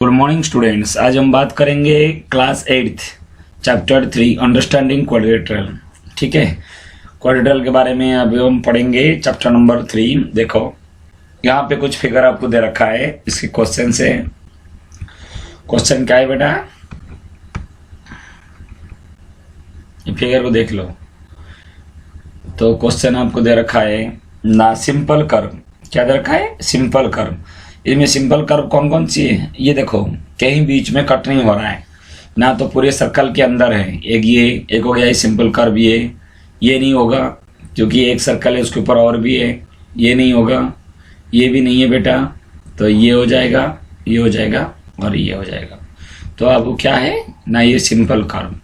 Good morning students. आज हम बात करेंगे क्लास 8 चैप्टर 3 अंडरस्टैंडिंग क्वाड्रिलेटरल। ठीक है, क्वाड्रिलेटरल के बारे में अभी हम पढ़ेंगे चैप्टर नंबर 3। देखो यहाँ पे कुछ फिगर आपको दे रखा है, इसके क्वेश्चन से। क्वेश्चन क्या है बेटा, ये फिगर को देख लो। तो क्वेश्चन आपको दे रखा है ना सिंपल कर्व। क्या दे रखा है? Simple curve. इसमें सिंपल कर्व कौन कौन सी है ये देखो, कहीं बीच में कट नहीं हो रहा है ना, तो पूरे सर्कल के अंदर है। एक हो गया ये सिंपल कर्व, ये नहीं होगा क्योंकि एक सर्कल है उसके ऊपर और भी है, ये नहीं होगा, ये भी नहीं है बेटा, तो ये हो जाएगा, ये हो जाएगा और ये हो जाएगा। तो अब क्या है ना, ये सिंपल कर्व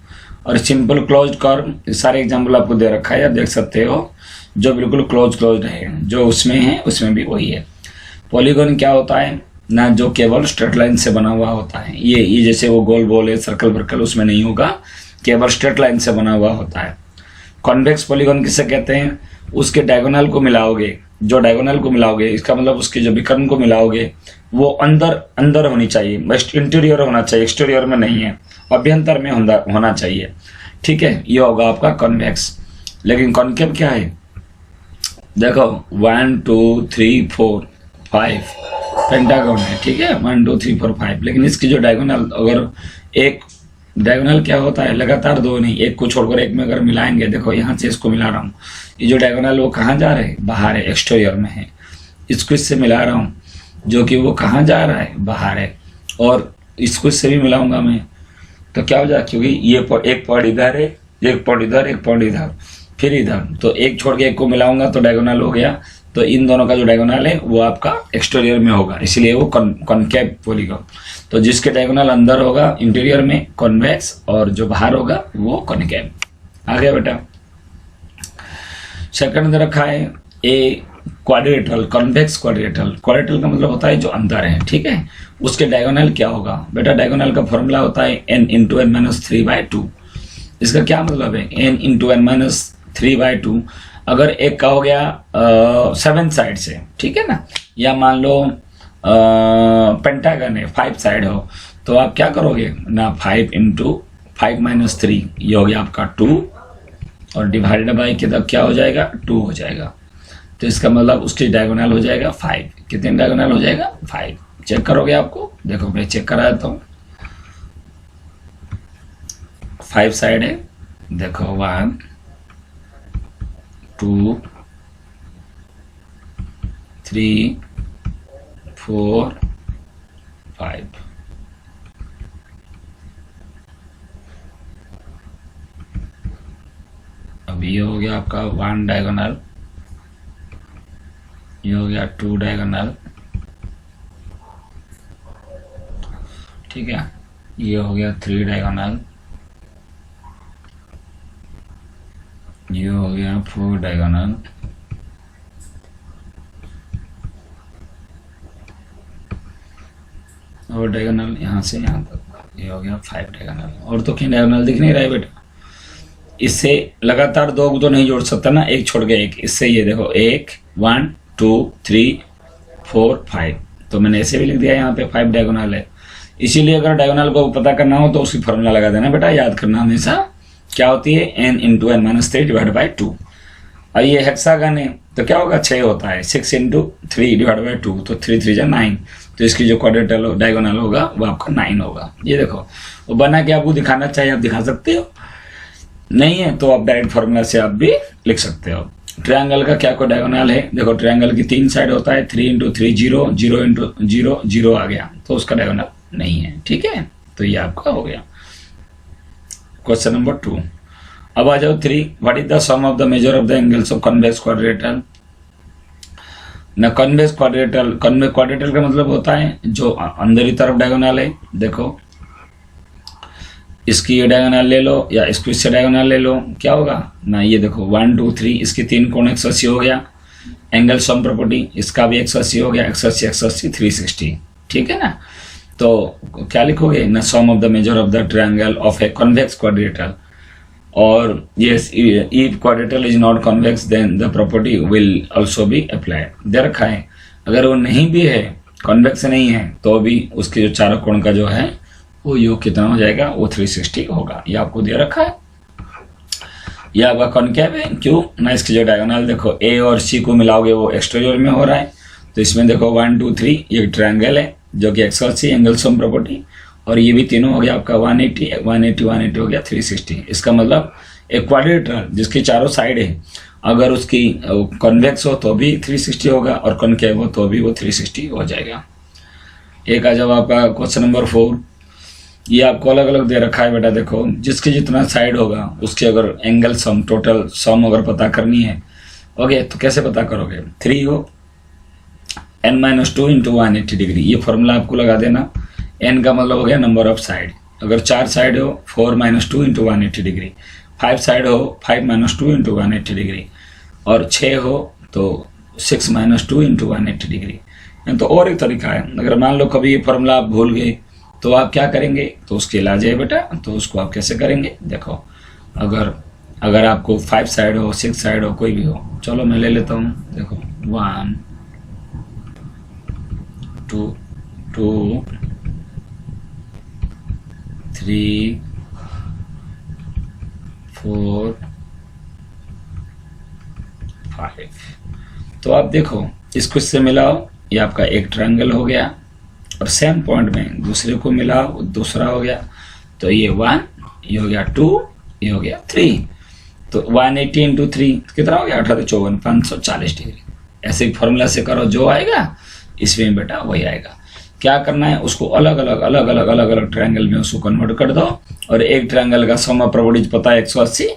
और सिंपल क्लोज्ड कर्व। सारे एग्जाम्पल आपको दे रखा है, आप देख सकते हो। जो बिल्कुल क्लोज है, जो उसमें है उसमें भी वही है। पॉलीगॉन क्या होता है ना, जो केवल स्ट्रेट लाइन से बना हुआ होता है। ये जैसे वो गोल गोल है, सर्कल वर्कल, उसमें नहीं होगा, केवल स्ट्रेट लाइन से बना हुआ होता है। कॉन्वेक्स पॉलीगॉन किसे कहते हैं? उसके डायगोनल को मिलाओगे, जो डायगोनल को मिलाओगे, इसका मतलब उसके जो विकर्ण को मिलाओगे वो अंदर होनी चाहिए, बस इंटीरियर होना चाहिए, एक्सटीरियर में नहीं है, अभ्यंतर में होना चाहिए। ठीक है, ये होगा आपका कॉन्वेक्स। लेकिन कॉन्केव क्या है? देखो 1 2 3 4 5 पेंटागन है। ठीक है, 1 2 3 4 5। लेकिन इसकी जो डायगोनल, अगर एक डायगोनल क्या होता है, लगातार दो नहीं, एक को छोड़कर एक में अगर मिलाएंगे, देखो यहाँ से इसको मिला रहा हूँ, ये जो डायगोनल वो कहाँ जा रहे हैं? बाहर है, एक्सटीरियर में है। इसको इससे मिला रहा हूँ जो कि वो कहाँ जा रहा है? बाहर है। और इसको इससे भी मिलाऊंगा मैं, तो क्या हो जाए, क्योंकि ये एक पॉइंट इधर है, एक पॉइंट इधर, एक पॉइंट इधर, फिर इधर, तो एक छोड़ के एक को मिलाऊंगा तो डायगोनल हो गया। तो इन दोनों का जो डायगोनल है वो आपका एक्सटीरियर में होगा, इसलिए वो कॉन्केव पॉलीगॉन। तो जिसके डायगोनल अंदर होगा इंटीरियर में कॉन्वेक्स, और जो बाहर होगा वो कॉन्केव। आ गया बेटा। सेकंड दे रखा है a quadrilateral, convex quadrilateral. Quadrilateral का मतलब होता है जो अंदर है। ठीक है, उसके डायगोनल क्या होगा बेटा? डायगोनल का फॉर्मूला होता है n × n-3/2। इसका क्या मतलब है? n × n-3/2। अगर एक का हो गया 7 साइड से, ठीक है ना, या मान लो पेंटागन है, 5 साइड हो, तो आप क्या करोगे ना, 5 × 5-3, ये हो गया आपका 2, और डिवाइडेड बाई के तब क्या हो जाएगा? 2 हो जाएगा। तो इसका मतलब उसकी डायगोनल हो जाएगा 5। कितने डायगोनल हो जाएगा? 5। चेक करोगे आपको? देखो मैं चेक करा देता हूँ। 5 साइड है, देखो 1 2 3 4 5। अब ये हो गया आपका 1 डायगोनल, ये हो गया 2 डायगोनल, ठीक है, ये हो गया 3 डायगोनल, ये हो गया 4 डायगोनल, और डायगोनल यहाँ से यहाँ तक, ये हो गया 5 डायगोनल। और तो क्या डायगोनल दिख नहीं रहा है बेटा? इससे लगातार दो तो नहीं जोड़ सकता ना, एक छोड़ के एक। इससे ये देखो 1 2 3 4 5, तो मैंने ऐसे भी लिख दिया, यहाँ पे 5 डायगोनल है। इसीलिए अगर डायगोनल को पता करना हो तो उसकी फॉर्मूला लगा देना बेटा, याद करना हमेशा। क्या होती है? n × n-3/2। और ये हेक्सागन है तो क्या होगा? 6 होता है, 6 × 3/2, तो 3 3 जा 9। तो इसकी जो क्वाड्रिलेटरल डायगोनल होगा वो आपका 9 होगा। ये देखो वो बना के आपको दिखाना चाहिए, आप दिखा सकते हो, नहीं है तो आप डायरेक्ट फॉर्मूला से आप भी लिख सकते हो। ट्रायंगल का क्या कोई डायगोनल है? देखो ट्रायंगल की 3 साइड होता है, 3 × 3 0, 0 × 0 0 आ गया, तो उसका डायगोनल नहीं है। ठीक है, तो ये आपका हो गया क्वेश्चन नंबर 2। अब आ जाओ 3। What is the sum of the major of the angles of convex quadrilateral? ना कॉन्वेक्स क्वाड्रिलेटरल, कॉन्वेक्स क्वाड्रिलेटरल का मतलब होता है जो अंदर की तरफ डायगोनल है। देखो इसकी ये डायगोनल ले लो या इसको इससे डायगोनल ले लो, क्या होगा ना, ये देखो 1 2 3, इसके 3 कोण 180 हो गया। एंगल सम प्रॉपर्टी, इसका भी 180 हो गया, 180 180 360। ठीक है ना, तो क्या लिखोगे ना, sum of the major of the triangle of a convex quadrilateral. और yes, if quadrilateral is not convex then the property will also be applied। दे रखा है, अगर वो नहीं भी है कॉन्वेक्स नहीं है तो भी उसके जो चारों कोण का जो है वो योग कितना हो जाएगा, वो 360 होगा। ये आपको दे रखा है। ये आपका कॉनकेव है, क्यों ना, इसकी जो डायगोनल देखो ए और सी को मिलाओगे वो एक्सटीरियर में हो रहा है, तो इसमें देखो 1 2 3 ये ट्रायंगल है जो कि एक्स और सी एंगल सम प्रॉपर्टी, और ये भी तीनों हो गया आपका 180 180 180 हो गया 360। इसका मतलब एक क्वाड्रिलेटरल जिसकी चारों साइड है, अगर उसकी कॉन्वेक्स हो तो भी 360 होगा और कॉनकेव हो तो भी वो 360 हो जाएगा। एक आ जाओ आपका क्वेश्चन नंबर 4। ये आपको अलग अलग दे रखा है बेटा, देखो जिसके जितना साइड होगा उसके अगर एंगल सम टोटल सम अगर पता करनी है, ओके, तो कैसे पता करोगे, 3 हो n-2 इंटू 180 डिग्री, ये फॉर्मूला आपको लगा देना। n का मतलब हो गया नंबर ऑफ साइड, अगर 4 साइड हो 4 - 2 इंटू 180 डिग्री, 5 साइड हो 5 - 2 इंटू 180 डिग्री, और 6 हो तो 6 - 2 इंटू 180 डिग्री। तो और एक तरीका है, अगर मान लो कभी ये फॉर्मूला आप भूल गए तो आप क्या करेंगे, तो उसके इलाज है बेटा, तो उसको आप कैसे करेंगे, देखो अगर आपको 5 साइड हो 6 साइड हो कोई भी हो, चलो मैं ले लेता हूँ, देखो 1 2 3 4 5। तो आप देखो इसको इससे मिलाओ, ये आपका एक ट्रायंगल हो गया, और सेम पॉइंट में दूसरे को मिलाओ, दूसरा हो गया, तो ये 1, ये हो गया 2, ये हो गया 3, तो 180 इंटू 3 कितना हो गया, 18 54 540 डिग्री। ऐसे फॉर्मूला से करो, जो आएगा इसमें बेटा वही आएगा। क्या करना है, उसको अलग अलग ट्रायंगल में उसको कन्वर्ट कर दो, और एक ट्रायंगल का सम ऑफ प्रॉपर्टीज पता है 180,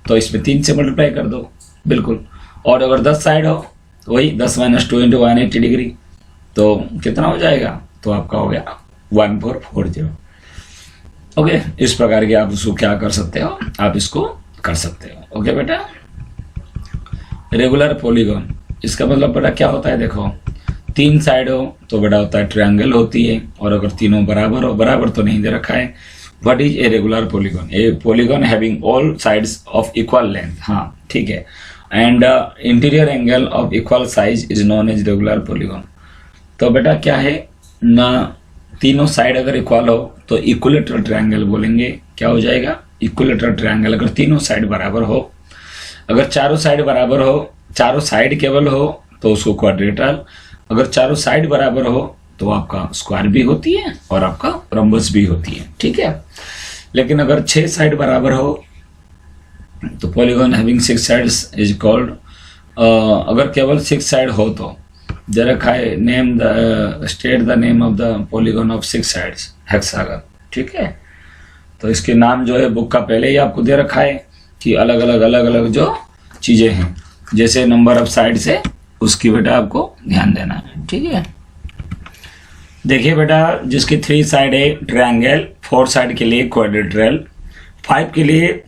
तो इसमें 3 से मल्टीप्लाई कर दो, बिल्कुल। और अगर 10 साइड हो वही 10 - 2 इंटू 180 डिग्री, तो कितना हो जाएगा, तो आपका हो गया 1440। ओके, इस प्रकार के आप उसको क्या कर सकते हो, आप इसको कर सकते हो। ओके बेटा, रेगुलर पॉलीगॉन, इसका मतलब बेटा क्या होता है, देखो 3 साइड हो तो बेटा होता है ट्रायंगल होती है, और अगर तीनों बराबर हो, बराबर तो नहीं दे रखा है, what is a regular polygon, a polygon having all sides of equal length, हाँ ठीक है, and interior angle of equal size is known as regular polygon. तो बेटा क्या है ना, तीनों साइड अगर इक्वल हो तो इक्विलेटरल ट्रायंगल बोलेंगे, क्या हो जाएगा, इक्विलेटरल ट्रायंगल। अगर तीनों साइड बराबर हो, अगर चारों साइड बराबर हो, चारों साइड केवल हो तो उसको क्वाड्रिलेटरल, अगर चारों साइड बराबर हो तो आपका स्क्वायर भी होती है और आपका रम्बस भी होती है, ठीक है। लेकिन अगर 6 साइड बराबर हो तो polygon having 6 sides is called, अगर केवल 6 साइड हो तो दे रखा है name the state the name of the polygon of 6 sides, hexagon, ठीक है। तो इसके नाम जो है बुक का पहले ही आपको दे रखा है कि अलग अलग जो चीजें हैं, जैसे नंबर ऑफ साइड्स है उसकी बेटा आपको ध्यान देना है, ठीक है। देखिए बेटा, जिसकी 3 साइड है ट्रायंगल, 4 साइड के लिए क्वाड्रिलेटरल, 5 के लिए,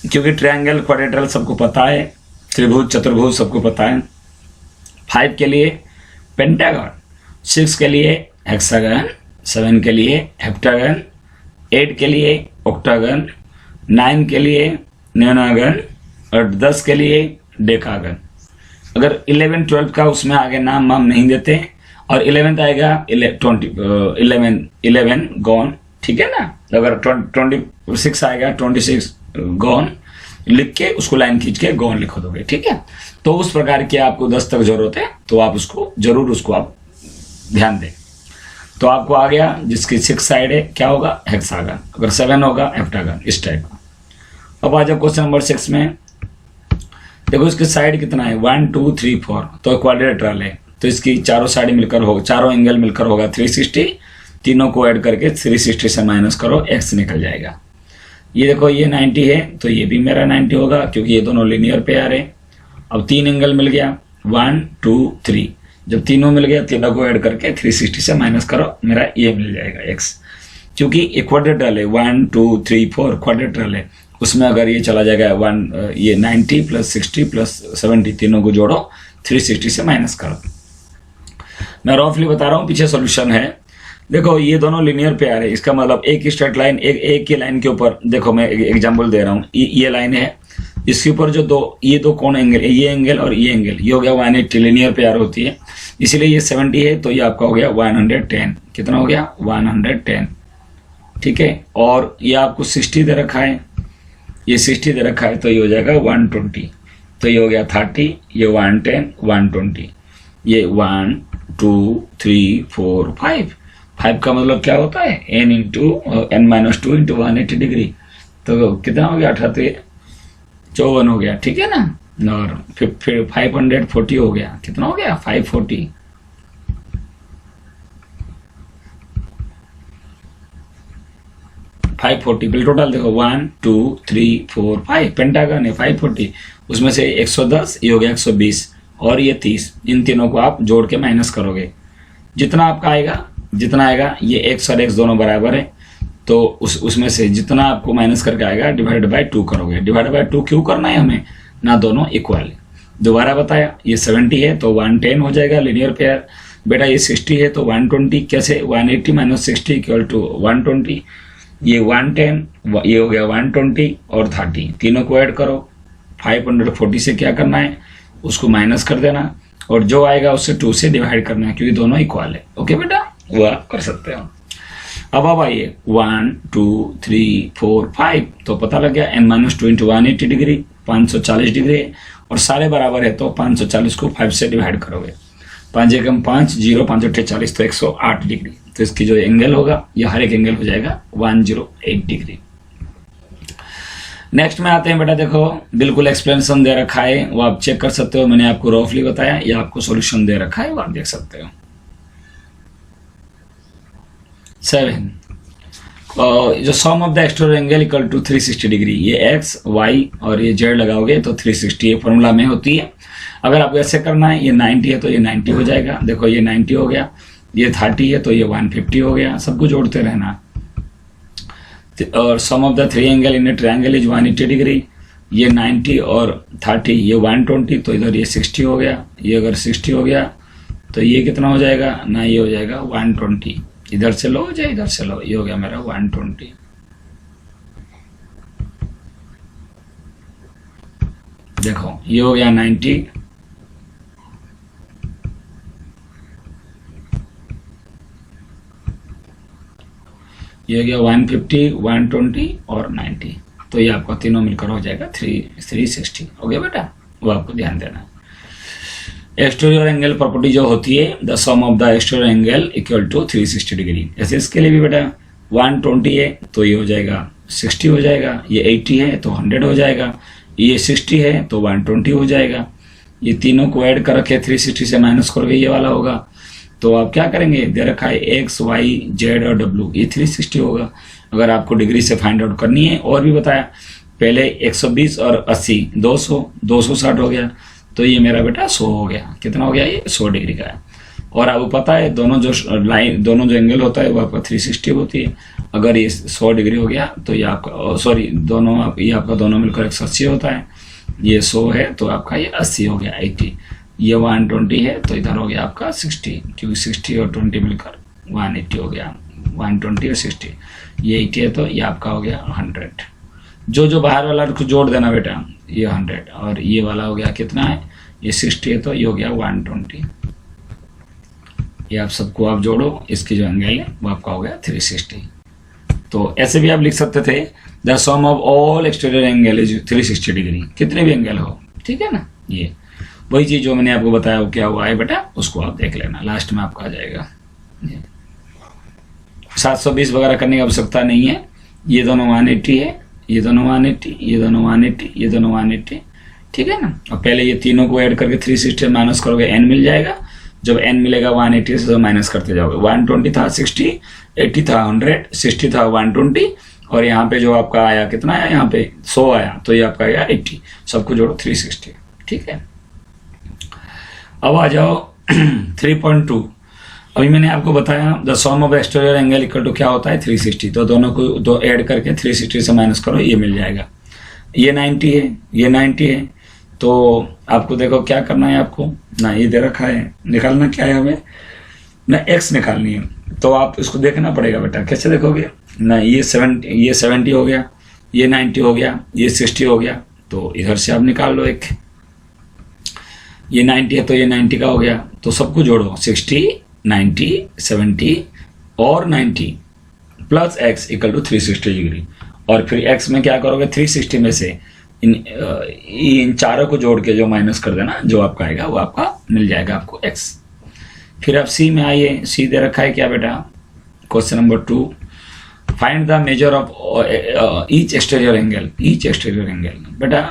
क्योंकि ट्रायंगल क्वाड्रिलेटरल सबको पता है, त्रिभुज चतुर्भुज सबको पता है, 5 के लिए पेंटागन, 6 के लिए हेक्सागन, 7 के लिए हेप्टागन, 8 के लिए ऑक्टागन, 9 के लिए नोनागन, और 10 के लिए डेकागन। अगर 11 12 का उसमें आगे नाम वाम नहीं देते, और 11th आएगा 11 गॉन, ठीक है ना। अगर 26 आएगा 26 गॉन लिख के उसको लाइन खींच के गॉन लिख दोगे, ठीक है। तो उस प्रकार की आपको 10 तक जरूरत है, तो आप उसको जरूर उसको आप ध्यान दें। तो आपको आ गया, जिसकी 6 साइड है क्या होगा, हेक्सागन, अगर 7 होगा हेप्टागन, इस टाइप का। अब आ जाओ क्वेश्चन नंबर 6 में, देखो इसकी साइड कितना है, 1 2 3 4, तो क्वाड्रिलेटरल है, तो इसकी चारों साइड मिलकर होगा, चारों एंगल मिलकर होगा 360, तीनों को ऐड करके 360 से माइनस करो, x निकल जाएगा। ये देखो ये 90 है तो ये भी मेरा 90 होगा, क्योंकि ये दोनों लीनियर पेयर है। अब 3 एंगल मिल गया, 1 2 3, जब तीनों मिल गया तीनों को ऐड करके 360 से माइनस करो, मेरा ये मिल जाएगा x। क्योंकि क्वाड्रिलेटरल है, 1 2 3 4 क्वाड्रिलेटरल है, उसमें अगर ये चला जाएगा 1 ये 90 + 60 + 70, तीनों को जोड़ो 360 से माइनस करो। मैं रफली बता रहा हूँ, पीछे सॉल्यूशन है। देखो ये दोनों लीनियर पेयर है, इसका मतलब एक स्ट्रेट लाइन, एक ही लाइन के ऊपर, देखो मैं एग्जांपल दे रहा हूँ, ये लाइन है, इसके ऊपर जो ये दो कोण एंगल, ये एंगल और ये एंगल, ये हो गया 180, लीनियर पेयर होती है। इसलिए ये 70 है तो ये आपका हो गया 110। कितना हो गया? 110। ठीक है, और ये आपको 60 दे रखा है, ये 60 दे रखा है तो ये हो जाएगा 120। तो ये हो गया 30, ये 110, 120, ये 1 2 3 4 5। 5 का मतलब क्या होता है? n into n-2 into 180 degree. तो कितना हो गया? 54 हो गया। ठीक है ना, और फिर 540 हो गया। कितना हो गया? 540। बिल टोटल देखो 1 2 3 4 5, पेंटागन है 540, उसमें से 110 ये हो गया 120 और ये 30। इन तीनों को आप जोड़ के माइनस करोगे, जितना आपका आएगा, जितना आएगा, ये x और x दोनों बराबर है तो उसमें से जितना आपको माइनस करके आएगा डिवाइड बाय 2 करोगे। डिवाइड बाय 2 क्यों करना है हमें? ना दोनों इक्वल है। दोबारा बताया, ये 70 है तो 110 हो जाएगा लीनियर पेयर। बेटा ये 60 है तो 120 कैसे? 180 माइनस 60 इक्वल टू 120। ये 110, ये हो गया 120 और 30, तीनों को ऐड करो। 540 से क्या करना है? उसको माइनस कर देना और जो आएगा उससे 2 से डिवाइड करना है क्योंकि दोनों इक्वल है। ओके बेटा, वो आप कर सकते हो। अब आइए 1 2 3 4 5, तो पता लग गया n-2 इंटू 180 डिग्री 540 डिग्री है और सारे बराबर है तो 540 को 5 से डिवाइड करोगे। 5 एकम 5, 0 5 8 40 तो 108 डिग्री। तो इसकी जो एंगल होगा ये हर एक एंगल हो जाएगा 108 डिग्री। नेक्स्ट में आते हैं बेटा, देखो बिल्कुल एक्सप्लेनेशन दे रखा है, वो आप चेक कर सकते हो। मैंने आपको रफली बताया, या आपको सॉल्यूशन दे रखा है, वो आप देख सकते हो। 7 जो sum of the external angle equal to 360 degree, ये x y और ये z लगाओगे तो 360 ये फॉर्मूला में होती है। अगर आपको ऐसे करना है, ये 90 है तो ये 90 हो जाएगा। देखो ये 90 हो गया, ये 30 है तो ये 150 हो गया। सबको जोड़ते रहना। और sum of the 3 angle in a triangle is 180 degree, ये 90 और 30 ये 120 तो इधर ये 60 हो गया। ये अगर 60 हो गया तो ये कितना हो जाएगा ना, ये हो जाएगा 120। इधर से लो या इधर से लो, ये हो गया मेरा 120। देखो ये हो गया 90, ये हो गया 150, 120 और 90। तो ये आपका तीनों मिलकर हो जाएगा 360। हो गया बेटा, वो आपको ध्यान देना है। एक्सटीरियर एंगल प्रॉपर्टी जो होती है, the sum of the exterior angle equal to 360 degree. ऐसे इसके लिए भी बेटा 120 है तो ये हो जाएगा 60 हो जाएगा, ये 80 है तो 100 हो जाएगा, ये 60 है तो 120 हो जाएगा। ये तीनों को ऐड कर रखे, 360 से माइनस करोगे ये वाला होगा। तो आप क्या करेंगे, दे रखा है एक्स वाई जेड और डब्ल्यू, ये 360 होगा। अगर आपको डिग्री से फाइंड आउट करनी है, और भी बताया पहले 120 और 80 200, 260 हो गया तो ये मेरा बेटा 100 हो गया। कितना हो गया, ये 100 डिग्री का है। और आपको पता है दोनों जो लाइन, दोनों जो एंगल होता है वो आपका 360 होती है। अगर ये 100 डिग्री हो गया तो ये आपका, सॉरी दोनों, ये आपका दोनों मिलकर 180 होता है। ये 100 है तो आपका ये 80 हो गया, 80। ये 120 है तो इधर हो गया आपका 60, क्योंकि 60 और 20 मिलकर 180 हो गया। 120 और 60, ये 80 है तो ये आपका हो गया 100। जो बाहर वाला को जोड़ देना बेटा, ये 100 और ये वाला हो गया कितना है, ये 60 है तो ये हो गया 120। ये आप सबको आप जोड़ो, इसकी जो एंगल है वो आपका हो गया 360। तो ऐसे भी आप लिख सकते थे, the sum of all exterior angle is 360 degree, कितने भी एंगल हो, ठीक है ना। ये वही चीज जो मैंने आपको बताया वो क्या हुआ है बेटा, उसको आप देख लेना, लास्ट में आपका आ जाएगा। 720 वगैरह करने की आवश्यकता नहीं है। ये दोनों 180 है, ये दोनों 180, ये दोनों 180, ये दोनों 180, ठीक है ना। और पहले ये तीनों को ऐड करके 360 माइनस करोगे, n मिल जाएगा। जब n मिलेगा 180 से तो माइनस करते जाओगे। 120 था 60, 80 था 100, 60 था 120 और यहाँ पे जो आपका आया कितना आया, यहाँ पे 100 आया तो ये आपका आया 80। सबको जोड़ो 360, ठीक है। अब आ जाओ 3.2। अभी मैंने आपको बताया the sum of exterior angle equal to क्या होता है 360। तो दोनों को दो ऐड करके 360 से माइनस करो, ये मिल जाएगा। ये 90 है, ये 90 है। तो आपको देखो क्या करना है, आपको ना ये दे रखा है, निकालना क्या है हमें ना, एक्स निकालनी है। तो आप इसको देखना पड़ेगा बेटा, कैसे देखोगे ना, ये 70 हो गया, ये 90 हो गया, ये 60 हो गया। तो इधर से आप निकाल लो एक, ये 90 है तो ये 90 का हो गया, तो सबको जोड़ो 60, 90, 70 और 90 plus x equal to 360 degree. और फिर x में क्या करोगे, 360 में से इन चारों को जोड़ के जो माइनस कर देना, जो आपका आएगा वो आपका मिल जाएगा आपको x। फिर अब सी में आइए, सी दे रखा है क्या बेटा, question number 2, find the measure of each exterior angle. Each exterior angle बेटा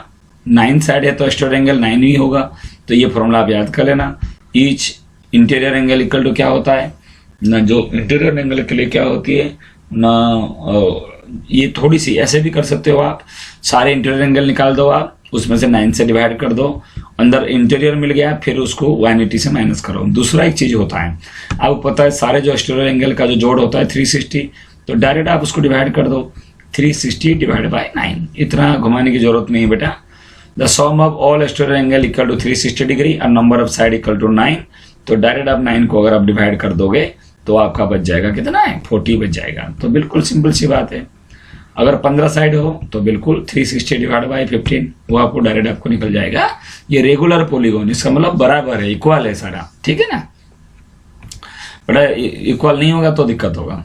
9 साइड है तो एक्सटीरियर एंगल 9 ही होगा, तो ये फॉर्मूला आप याद कर लेना। Each interior angle equal to क्या होता है ना, जो इंटीरियर एंगल के लिए क्या होती है ना, ये थोड़ी सी ऐसे भी कर सकते हो आप, सारे इंटीरियर एंगल निकाल दो आप, उसमें से 9 से डिवाइड कर दो, अंदर इंटीरियर मिल गया, फिर उसको 180 से माइनस करो। दूसरा एक चीज होता है, आपको पता है सारे जो एक्सटीरियर एंगल का जो जोड़ होता है 360, तो डायरेक्ट आप उसको डिवाइड कर दो, 360 डिवाइड बाय 9, इतना घुमाने की जरूरत नहीं है बेटा। The sum of all exterior angle equal to 360 degree और number of side equal to 9, तो डायरेक्ट आप 9 को अगर आप डिवाइड कर दोगे तो आपका बच जाएगा कितना है, 40 बच जाएगा। तो बिल्कुल सिंपल सी बात है। अगर 15 साइड हो तो बिल्कुल 360 डिवाइड बाई 15, वो आपको डायरेक्ट आपको निकल जाएगा। ये रेगुलर पॉलीगॉन, इसका मतलब बराबर है, इक्वल है सारा, ठीक है ना। बड़ा इक्वल नहीं होगा तो दिक्कत होगा।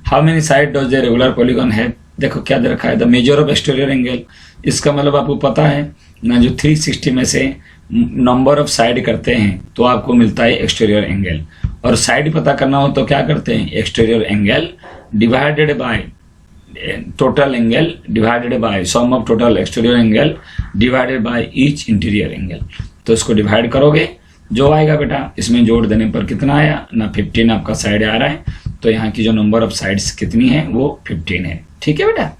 How many side does the regular polygon है, देखो क्या दे रखा है, the measure of exterior angle. इसका मतलब आपको पता है ना, जो 360 में से नंबर ऑफ साइड करते हैं तो आपको मिलता है एक्सटीरियर एंगल, और साइड पता करना हो तो क्या करते हैं, exterior angle divided by total angle divided by sum of total exterior angle divided by each interior angle. तो इसको डिवाइड करोगे, जो आएगा बेटा इसमें जोड़ देने पर कितना आया ना, 15 आपका साइड आ रहा है, तो यहाँ की जो नंबर ऑफ साइड्स कितनी है वो 15 है, ठीक है बेटा।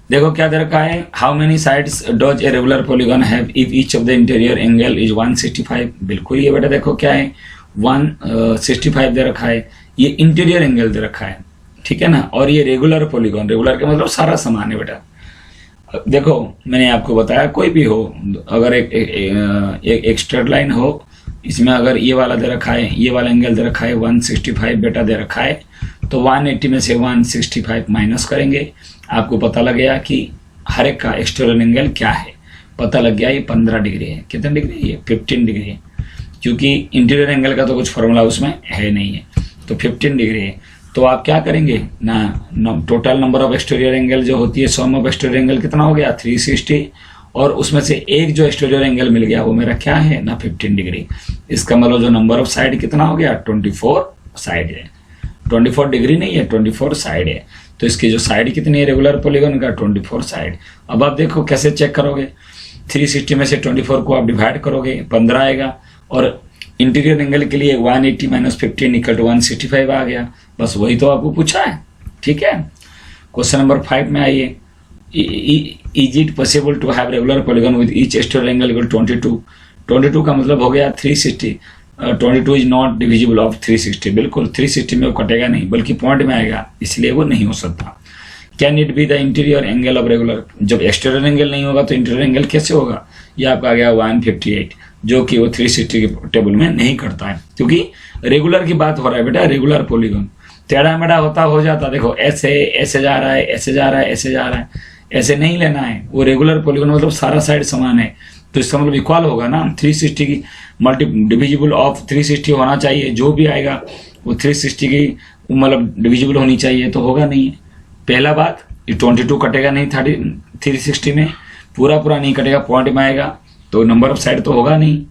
देखो क्या दे रखा है, how many sides does a regular polygon have if each of the interior angle is 165। बिल्कुल ये बेटा देखो क्या है, 165 दे रखा है, ये इंटीरियर एंगल दे रखा है, ठीक है ना। और ये रेगुलर पॉलीगॉन, रेगुलर का मतलब सारा समान है बेटा। देखो मैंने आपको बताया, कोई भी हो, अगर एक स्ट्रेट लाइन हो, इसमें अगर ये वाला दे रखा है, ये वाला एंगल दे रखा है 165 बेटा दे रखा है, तो 180 में से 165 माइनस करेंगे, आपको पता लग गया कि हर एक का एक्सटीरियर एंगल क्या है, पता लग गया ये 15 डिग्री है। कितने डिग्री है, 15 डिग्री है, क्योंकि इंटीरियर एंगल का तो कुछ फॉर्मूला उसमें है नहीं है, तो 15 डिग्री है। तो आप क्या करेंगे ना, total number of exterior angle जो होती है, सम ऑफ एक्सटीरियर एंगल कितना हो गया 360, और उसमें से एक जो एक्सटीरियर एंगल मिल गया वो मेरा क्या है ना 15 डिग्री। इसका मतलब जो नंबर ऑफ साइड कितना हो गया, 24 साइड है, 24 डिग्री नहीं है, 24 साइड है। तो इसकी जो साइड कितनी है रेगुलर पॉलीगॉन का, 24 साइड। अब आप देखो कैसे चेक करोगे, 360 में से 24 को आप डिवाइड करोगे, 15 आएगा, और इंटीरियर एंगल के लिए 180 माइनस 15 इक्वल टू 165 आ गया। बस वही तो आपको पूछा है, ठीक है। क्वेश्चन नंबर 5 में आइए, is it possible to have regular polygon with each exterior angle equal 22। 22 का मतलब हो गया 360, 22 इज नॉट डिविजिबल ऑफ 360। बिल्कुल 360 में वो कटेगा नहीं, बल्कि पॉइंट में आएगा, इसलिए वो नहीं हो सकता। Can it be the interior angle of regular, जब एक्सटीरियर एंगल नहीं होगा तो इंटीरियर एंगल कैसे होगा, ये आपका आ गया 158, जो कि वो 360 के टेबल में नहीं करता है, क्योंकि रेगुलर की बात हो रहा है बेटा। रेगुलर पॉलीगॉन टेढ़ा मेढ़ा हो जाता, देखो ऐसे ऐसे जा रहा है, ऐसे जा रहा है, ऐसे जा रहा है, ऐसे नहीं लेना है। वो रेगुलर पॉलीगॉन मतलब सारा साइड समान है, तो इसका मतलब इक्वल होगा ना। 360 की मल्टी डिविजिबल ऑफ 360 होना चाहिए, जो भी आएगा वो 360 की मतलब डिविजिबल होनी चाहिए, तो होगा नहीं। पहला बात, 22 कटेगा नहीं 360 में, पूरा नहीं कटेगा, पॉइंट में आएगा, तो नंबर ऑफ साइड तो होगा नहीं।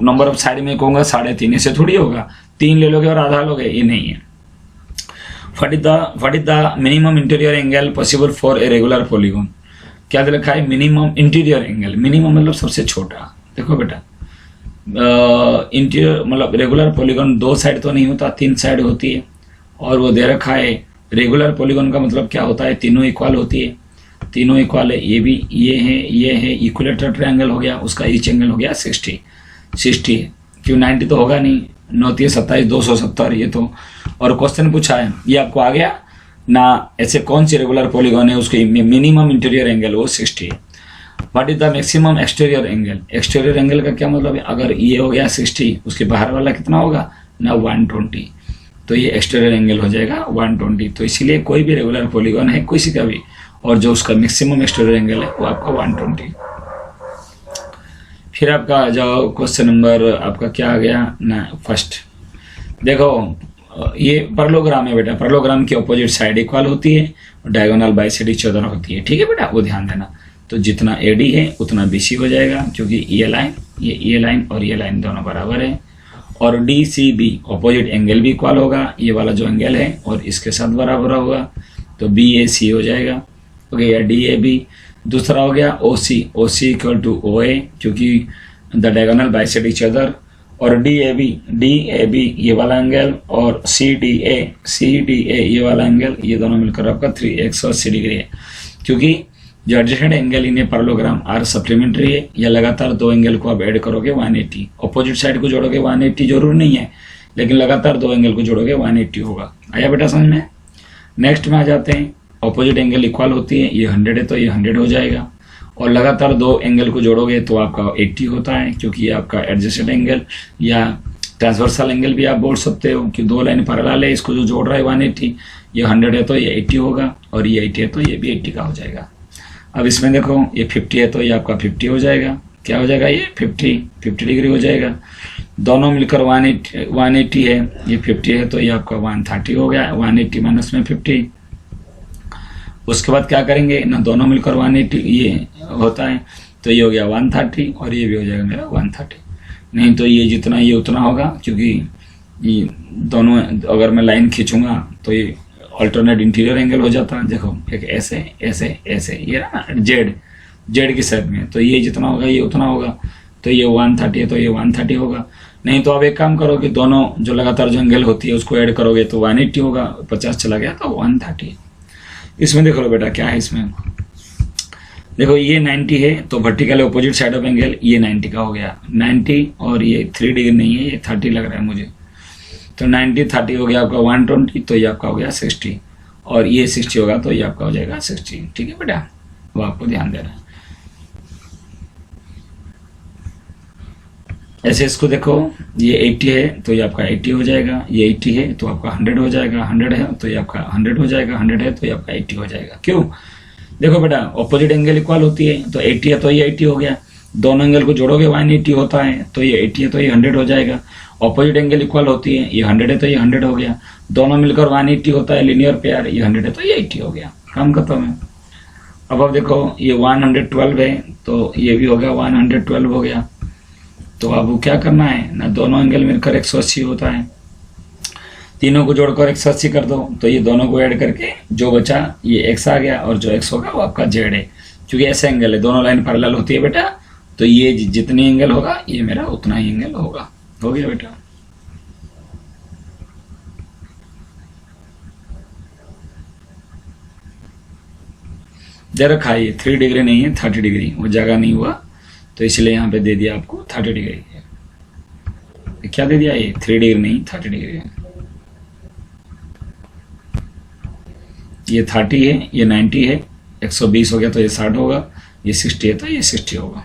नंबर ऑफ साइड में कहूँगा 3.5, ऐसे थोड़ी होगा, 3 ले लोगे और आधा लोगे, ये नहीं है। What is the minimum interior angle possible for a regular polygon? क्या दे रखा है, मिनिमम इंटीरियर एंगल। मिनिमम मतलब सबसे छोटा। देखो बेटा इंटीरियर मतलब रेगुलर पॉलीगॉन 2 साइड तो नहीं होता, 3 साइड होती है, और वो दे रखा है रेगुलर पॉलीगॉन का मतलब क्या होता है, तीनों इक्वल होती है, तीनों इक्वल है, ये भी ये है इक्विलेटरल ट्रायंगल हो गया, उसका ईच एंगल हो गया 60 है, क्यों 90 तो होगा नहीं, 9 27 270 ये तो। और क्वेश्चन पूछा है, ये आपको आ गया ना, ऐसे कौन सी रेगुलर पॉलीगॉन है उसके मिनिमम इंटीरियर एंगल वो 60 है। What is the maximum exterior angle. Exterior angle का क्या मतलब है, अगर ये हो गया 60, उसके बाहर वाला कितना होगा ना 120, तो ये एक्सटीरियर एंगल हो जाएगा 120। तो इसीलिए कोई भी रेगुलर पॉलीगॉन है किसी का भी, और जो उसका मैक्सिमम एक्सटीरियर एंगल है वो आपका 120। फिर आपका आ जाओ क्वेश्चन नंबर आपका क्या आ गया ना, फर्स्ट देखो ये परलोग्राम है बेटा, परलोग्राम की अपोजिट साइड इक्वल होती है और diagonal by side each other होती है, ठीक है बेटा, वो ध्यान देना। तो जितना एडी है उतना बीसी हो जाएगा, क्योंकि ये लाइन और ये लाइन दोनों बराबर है। और D C B opposite angle भी इक्वल होगा, ये वाला जो एंगल है और इसके साथ बराबर होगा, तो बी ए सी हो जाएगा, ओके, या डी ए बी। दूसरा हो गया ओ सी इक्वल टू ओ ए, क्योंकि द डायगोनल बाइसेड इच अदर। और डी ए बी ये वाला एंगल और सी डी ए ये वाला एंगल, ये दोनों मिलकर आपका 380 डिग्री है, क्योंकि जो adjacent angle in parallelogram are supplementary है, या लगातार दो एंगल को आप ऐड करोगे 180, अपोजिट साइड को जोड़ोगे 180 जरूर नहीं है, लेकिन लगातार दो एंगल को जोड़ोगे 180 होगा। आया बेटा समझ में। नेक्स्ट में आ जाते हैं, अपोजिट एंगल इक्वल होती है, ये 100 है तो ये 100 हो जाएगा, और लगातार दो एंगल को जोड़ोगे तो आपका 80 होता है, क्योंकि ये आपका एडजेसेंट एंगल या ट्रांसवर्सल एंगल भी आप बोल सकते हो कि दो लाइन पैरेलल है, इसको जो जोड़ रहा है 180, ये 100 है तो ये 80 होगा, और ये 80 है तो ये भी 80 का हो जाएगा। अब इसमें देखो ये 50 है तो ये आपका 50 हो जाएगा, क्या हो जाएगा ये 50 डिग्री हो जाएगा। दोनों मिलकर 180 है, ये 50 है तो ये आपका 130 हो गया, 180 माइनस में 50। उसके बाद क्या करेंगे ना, दोनों मिलकर 180 ये होता है तो ये हो गया 130, और ये भी हो जाएगा मेरा 130। नहीं तो ये जितना ये उतना होगा, क्योंकि ये दोनों अगर मैं लाइन खींचूंगा तो ये अल्टरनेट इंटीरियर एंगल हो जाता है। देखो एक ऐसे ऐसे ऐसे, ये ना जेड की साइड में, तो ये जितना होगा ये उतना होगा, तो ये 130 है तो ये 130 होगा। नहीं तो आप एक काम करो कि दोनों जो लगातार जो एंगल होती है उसको ऐड करोगे तो 180 होगा, 50 चला गया तो 130। इसमें देख लो बेटा क्या है इसमें, देखो ये 90 है तो vertical opposite side of angle ये 90 का हो गया, 90 और ये 3 डिग्री नहीं है, ये 30 लग रहा है मुझे, तो 90 30 हो गया आपका 120, तो ये आपका हो गया 60, और ये 60 होगा तो ये आपका हो जाएगा 60, ठीक है बेटा, वो आपको ध्यान देना है। ऐसे इसको देखो, ये 80 है तो ये आपका 80 हो जाएगा, ये 80 है तो आपका 100 हो जाएगा, 100 है तो ये आपका 100 हो जाएगा, 100 है तो ये आपका 80 हो जाएगा। क्यों? देखो बेटा ऑपोजिट एंगल इक्वल होती है, तो 80 है तो ये 80 हो गया, दोनों एंगल को जोड़ोगे 180 होता है, तो ये 80 है तो ये 100 हो जाएगा। ऑपोजिट एंगल इक्वल होती है, ये 100 है तो ये 100 हो गया, दोनों मिलकर 180 होता है, लीनियर पेयर, ये 100 है तो ये 80 हो गया, काम खत्म है। अब देखो ये 112 है तो ये भी हो गया 112 हो गया, तो अब क्या करना है ना, दोनों एंगल मिलकर 180 होता है, तीनों को जोड़कर 180 कर दो, तो ये दोनों को ऐड करके जो बचा ये x आ गया, और जो x होगा वो आपका z है, क्योंकि ऐसे एंगल है, दोनों लाइन पैरेलल होती है बेटा, तो ये जितनी एंगल होगा ये मेरा उतना ही एंगल होगा। हो गया बेटा। दे रखा है ये 3 डिग्री नहीं है 30 डिग्री, वो जगह नहीं हुआ तो इसलिए यहाँ पे दे दिया आपको 30 डिग्री। क्या दे दिया ये 3 डिग्री नहीं 30 डिग्री है, ये 30 है, ये 90 है, 120 हो गया तो ये 60 होगा, ये 60 है तो ये 60 होगा।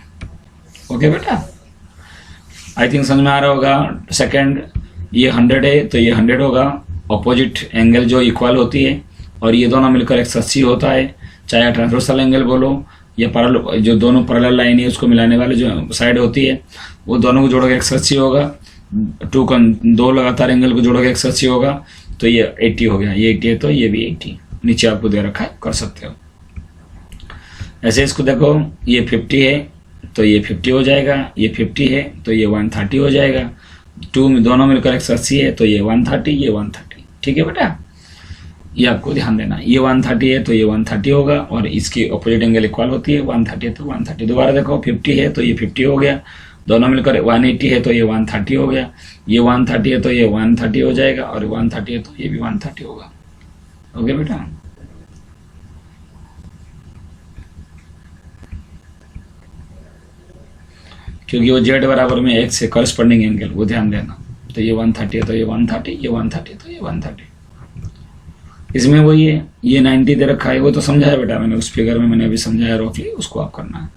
ओके बेटा, आई थिंक समझ में आ रहा होगा। सेकंड, ये 100 है तो ये 100 होगा, अपोजिट एंगल जो इक्वल होती है, और ये दोनों मिलकर 180 होता है, चाहे ट्रांसवर्सल एंगल बोलो या पैरेलल, जो दोनों पैरेलल लाइन है उसको मिलाने वाले जो साइड होती है वो दोनों को जोड़ोगे 180 होगा, दो लगातार एंगल को जोड़ोगे 180 होगा, तो ये 80 हो गया, ये 80 है तो ये भी 80, नीचे आपको दे रखा है, कर सकते हो। ऐसे इसको देखो, ये 50 है तो ये 50 हो जाएगा, ये 50 है तो ये 130 हो जाएगा, दोनों मिलकर 180 है तो ये 130, ये 130, ठीक है बेटा, ये आपको ध्यान देना। ये 130 है तो ये 130 होगा, और इसकी अपोजिट एंगल इक्वल होती है, 130 है तो 130। दोबारा देखो 50 है तो ये 50 हो गया, दोनों मिलकर 180 है तो ये 130 हो गया, ये 130 है तो ये 130 हो जाएगा, और 130 है तो ये भी 130 होगा। ओके बेटा, क्योंकि वो जेड बराबर में एक से करस्पॉन्डिंग एंगल, वो ध्यान देना। तो ये 130 है तो ये 130, ये 130 तो ये 130। इसमें वही है, ये 90 दे रखा है, वो तो समझाया बेटा मैंने उस फिगर में, मैंने अभी समझाया रफली, उसको आप करना है।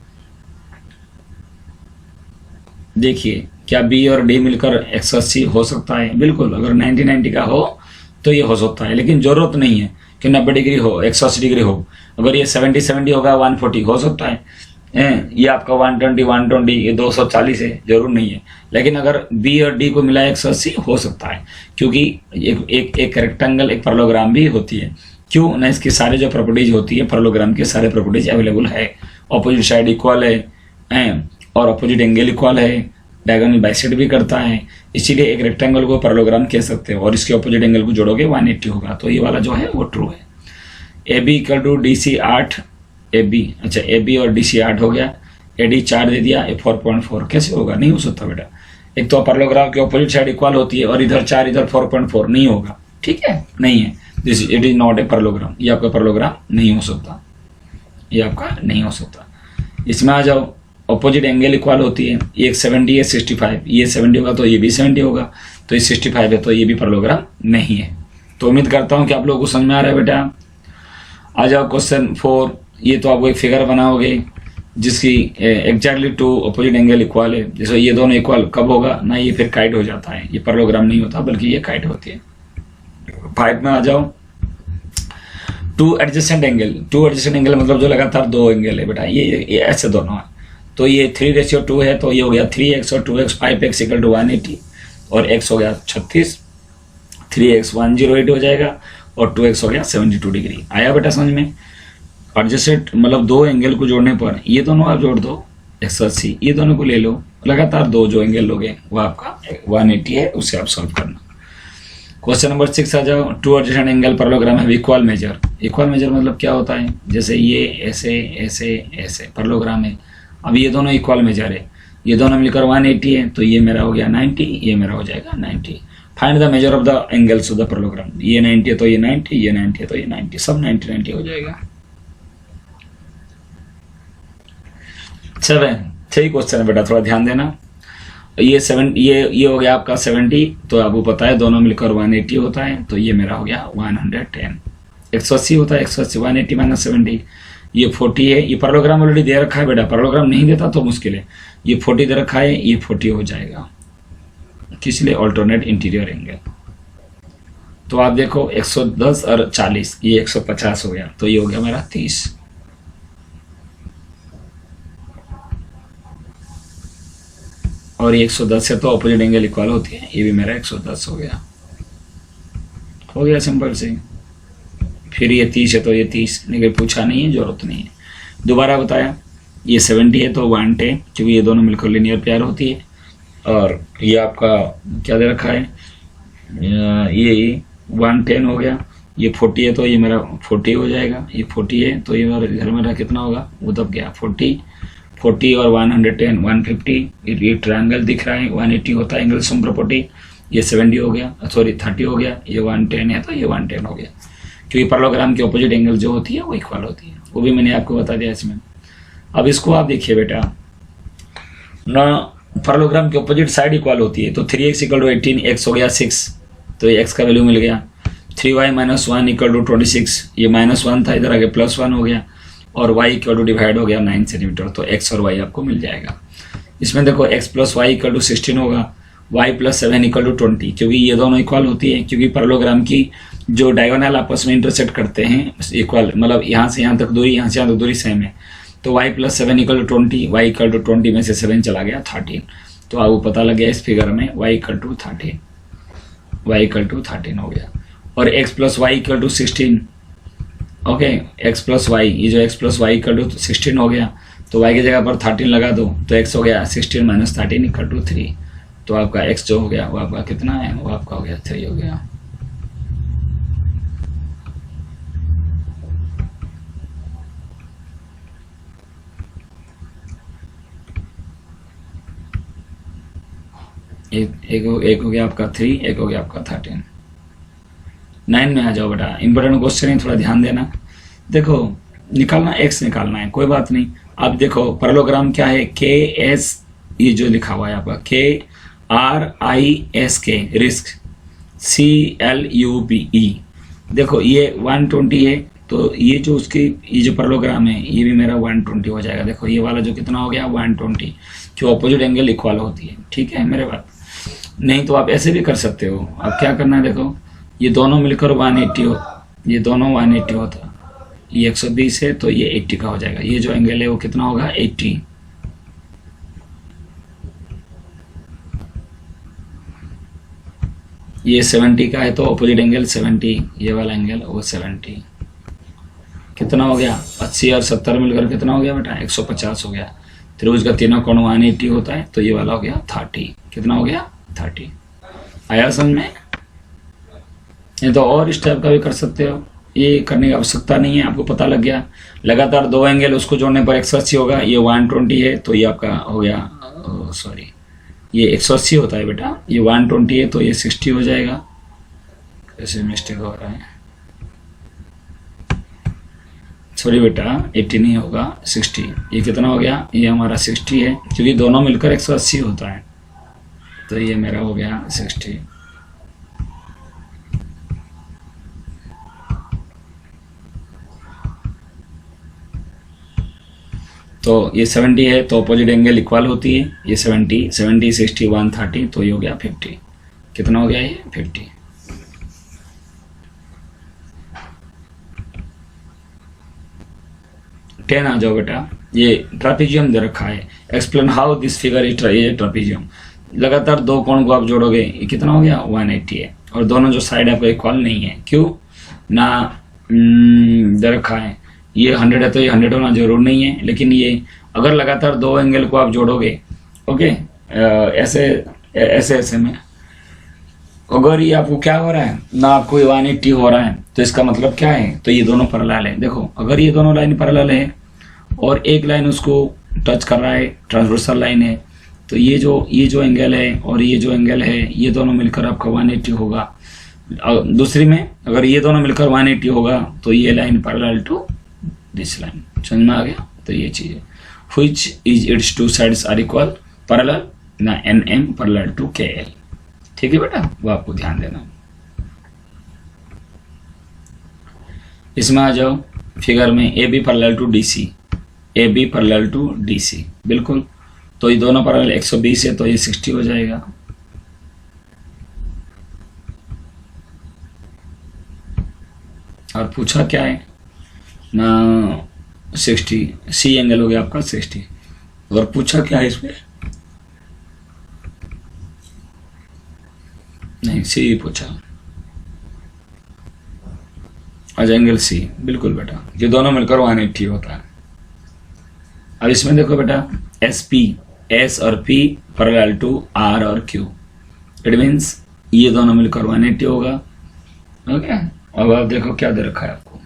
देखिए क्या बी और डी मिलकर 180 हो सकता है? बिल्कुल, अगर 90 का हो तो ये हो सकता है, लेकिन जरूरत नहीं है कि 90 डिग्री हो, 180 डिग्री हो। अगर ये 70 होगा 140 हो सकता है, ये आपका 120 120 ये 240 है, जरूर नहीं है। लेकिन अगर बी और डी को मिला 180 हो सकता है, क्योंकि एक रेक्टेंगल एक पैरेललोग्राम भी होती है। क्यों ना, इसकी सारे जो प्रॉपर्टीज होती है पैरेललोग्राम की सारे प्रॉपर्टीज अवेलेबल है। ऑपोजिट साइड इक्वल है और ऑपोजिट एंगल इक्वल है, डायगोनल बाइसेक्ट भी करता है, इसीलिए एक रेक्टेंगल को पैरेललोग्राम कह सकते हो। और इसके ऑपोजिट एंगल को जोड़ोगे 180 होगा, तो ये वाला जो है वो ट्रू है। A B equal to D C 8 A B, अच्छा ए बी और डी सी 8 हो गया, ए डी 4 दे दिया, ए 4.4 कैसे होगा, नहीं हो सकता बेटा। एक तो पैरेललोग्राम की ऑपोजिट साइड इक्वल होती है और इधर 4 इधर 4.4, नहीं होगा, ठीक है, नहीं है। This it is not a parallelogram, ये आपका पैरेललोग्राम नहीं हो सकता, ये आपका नहीं हो सकता। इसमें आ जाओ, ऑपोजिट एंगल इक्वल होती है, ये 70 है 65, ये 70 होगा तो ये भी 70 होगा, तो ये 65 है तो ये भी पैरेललोग्राम नहीं है। तो उम्मीद करता हूँ कि आप लोगों को समझ में आ रहा है बेटा। आ जाओ क्वेश्चन 4, ये तो आपको एक फिगर बनाओगे जिसकी exactly two opposite angle equal है। जैसे ये दोनों इक्वल कब होगा ना, ये फिर काइट हो जाता है, ये पैरेललोग्राम नहीं होता बल्कि ये काइट होती है। 5 में आ जाओ, टू एडजेसेंट एंगल मतलब जो लगातार दो एंगल है बेटा, ये ऐसे दोनों है। तो ये 3:2 है, तो ये हो गया 3x और 2x 5x इक्वल टू 180 और x हो गया 36, 3x 108 हो जाएगा और 2x हो गया 72 डिग्री। आया बेटा समझ में। एडजेसेंट मतलब दो एंगल को जोड़ने पर ये दोनों आप जोड़ दो 180, ये दोनों को ले लो, लगातार दो जो एंगल लोगे वो आपका 180 है, उससे आप सॉल्व करना। क्वेश्चन नंबर 6 आ जाओ, टू एडजेसेंट एंगल पैरेललोग्राम है इक्वल मेजर। इक्वल मेजर मतलब क्या होता है, जैसे ये ऐसे ऐसे ऐसे पैरेललोग्राम है, अब ये दोनों इक्वल मेजर है, ये दोनों मिलकर 180 है, तो ये मेरा हो गया 90, ये मेरा हो जाएगा 90। Find the major of the angles of the parallelogram. ये 90 है तो ये 90, ये 90 है तो ये 90, सब 90 90 हो जाएगा। 7 सही क्वेश्चन है बेटा, थोड़ा ध्यान देना। ये हो गया आपका 70, तो आपको पता है दोनों मिलकर 180 होता है, तो ये मेरा हो गया 110। 180 होता है, 180 180 माइनस 70, ये 40 है। ये पैरेललोग्राम ऑलरेडी दे रखा है बेटा, पैरेललोग्राम नहीं देता तो मुश्किल है। ये 40 दे रखा है, ये 40 हो जाएगा, किस लिए, ऑल्टरनेट इंटीरियर एंगल। तो आप देखो 110 और 40, ये 150 हो गया, तो ये हो गया मेरा 30। और ये 110 से तो ऑपोजिट एंगल इक्वल होती है, ये भी मेरा 110 हो गया सिंपल से। फिर ये 30 है तो ये 30, लेकिन पूछा नहीं है, जरूरत नहीं है। दोबारा बताया, ये 70 है तो 110, क्योंकि ये दोनों मिलकर लीनियर पेयर होती है। और ये आपका क्या दे रखा है, ये 110 हो गया। ये 40 है तो ये मेरा 40 हो जाएगा, ये 40 है तो ये मेरा कितना होगा, वो दब गया 40 और 110 150। ये ट्रायंगल दिख रहा है, 180 होता है एंगल सम प्रॉपर्टी। ये 70 हो गया, सॉरी 30 हो गया, ये 110 है तो ये 110 हो गया, क्योंकि पैरेललोग्राम की ऑपोजिट एंगल जो होती है वो इक्वल होती है, वो भी मैंने आपको बता दिया इसमें। अब इसको आप देखिए बेटा ना, पैरेललोग्राम की ऑपोजिट साइड इक्वल होती है, तो 3x इक्वल टू 18, x हो गया 6, तो ये x का वैल्यू मिल गया। 3y माइनस 1 इक्वल टू 26, ये -1 था, इधर आगे +1 हो गया, और y इक्वल टू डिवाइड हो गया 9 सेंटीमीटर, तो x और y आपको मिल जाएगा। इसमें देखो x plus y equal to 16 होगा, y प्लस 7 इक्वल टू 20, क्योंकि ये दोनों इक्वल होती है, क्योंकि पैरेललोग्राम की जो डायगोनल आपस में इंटरसेक्ट करते हैं इक्वल, मतलब यहाँ से यहाँ तक दूरी, यहाँ से यहाँ तक दूरी सेम है, तो y plus 7 equal to 20, y equal to 20 में से 7 चला गया 13, तो आपको पता लग गया इस फिगर में y इक्वल टू 13 हो गया। और x plus y equal to 16, okay, x plus y, ये जो x plus y equal to 16 हो गया, तो y की जगह पर 13 लगा दो, तो x हो गया 16 माइनस 13 इक्वल टू 3, तो आपका x जो हो गया वो आपका कितना है, वो आपका हो गया 3 हो गया। एक हो गया आपका 3, एक हो गया आपका 13। 9 में आ जाओ बेटा, इंपॉर्टेंट क्वेश्चन है, थोड़ा ध्यान देना। देखो निकालना, x निकालना है, कोई बात नहीं। अब देखो पैरेललोग्राम क्या है, KS, ये जो लिखा हुआ है आपका KRISK, रिस्क, CLUBE। देखो ये 120 है, तो ये जो उसकी ये जो पैरेललोग्राम है ये भी मेरा 120 हो जाएगा। देखो ये वाला जो कितना हो गया 120, जो अपोजिट एंगल इक्वल होती है, ठीक है मेरे बात। नहीं तो आप ऐसे भी कर सकते हो। अब क्या करना है, देखो ये दोनों मिलकर 180 हो, ये दोनों 180 होता, ये 120 है तो ये 80 का हो जाएगा। ये जो एंगल है वो कितना होगा 80। ये 70 का है तो ऑपोजिट एंगल 70, ये वाला एंगल वो 70। कितना हो गया 80 और 70 मिलकर कितना हो गया बेटा 150 हो गया। त्रिभुज का तीनों कोण 180 होता है तो ये वाला हो गया 30। कितना हो गया 30। आया समझ में? ये तो और इस टाइप का भी कर सकते हो, ये करने की आवश्यकता नहीं है, आपको पता लग गया। लगातार दो एंगल उसको जोड़ने पर 180 होगा। ये 120 है तो ये आपका हो गया, सॉरी ये 180 होता है बेटा, ये 120 है तो ये 60 हो जाएगा। ऐसे मिस्टेक हो रहा है, सॉरी बेटा 80 नहीं होगा 60। ये कितना हो गया, ये हमारा 60 है क्योंकि दोनों मिलकर 180 होता है तो ये मेरा हो गया 60। तो ये 70 है तो अपोजिट एंगल इक्वल होती है। ये 70 60 130 तो ये हो गया 50। कितना हो गया ये 50। टेन आ जाओ बेटा। ये ट्रापेजियम दे रखा है, explain how this figure is trapezium. लगातार दो कोण को आप जोड़ोगे, ये कितना हो गया 180 है और दोनों जो साइड आपको इक्वल नहीं है, क्यों ना दे रखा है। ये 100 है तो ये 100 होना जरूर नहीं है, लेकिन ये अगर लगातार दो एंगल को आप जोड़ोगे, ओके ऐसे ऐसे ऐसे में, अगर ये आपको क्या हो रहा है ना, आपको 180 हो रहा है तो इसका मतलब क्या है, तो ये दोनों पैरेलल है। देखो अगर ये दोनों लाइन पैरेलल है और एक लाइन उसको टच कर रहा है, ट्रांसवर्सल लाइन है, तो ये जो एंगल है और ये जो एंगल है ये दोनों मिलकर आपका 180 होगा। दूसरी में अगर ये दोनों मिलकर 180 होगा तो ये line parallel to this line. समझ में आ गया? तो ये चीज है, which is its two sides are equal parallel ना NM parallel to KL। ठीक है बेटा, वो आपको ध्यान देना। इसमें आ जाओ फिगर में, AB parallel to DC, AB parallel to DC, बिल्कुल। तो ये दोनों पैरेलल 120 है तो ये 60 हो जाएगा। और पूछा क्या है ना 60, सी एंगल हो गया आपका 60। और पूछा क्या है इसमें, नहीं सी पूछा, आज एंगल सी, बिल्कुल बेटा। ये दोनों मिलकर 180 होता है। अब इसमें देखो बेटा, SP, S और P पैरेलल टू R और Q, इट मीन्स ये दोनों मिलकर 180 होगा। ओके, अब आप देखो क्या दे रखा है आपको,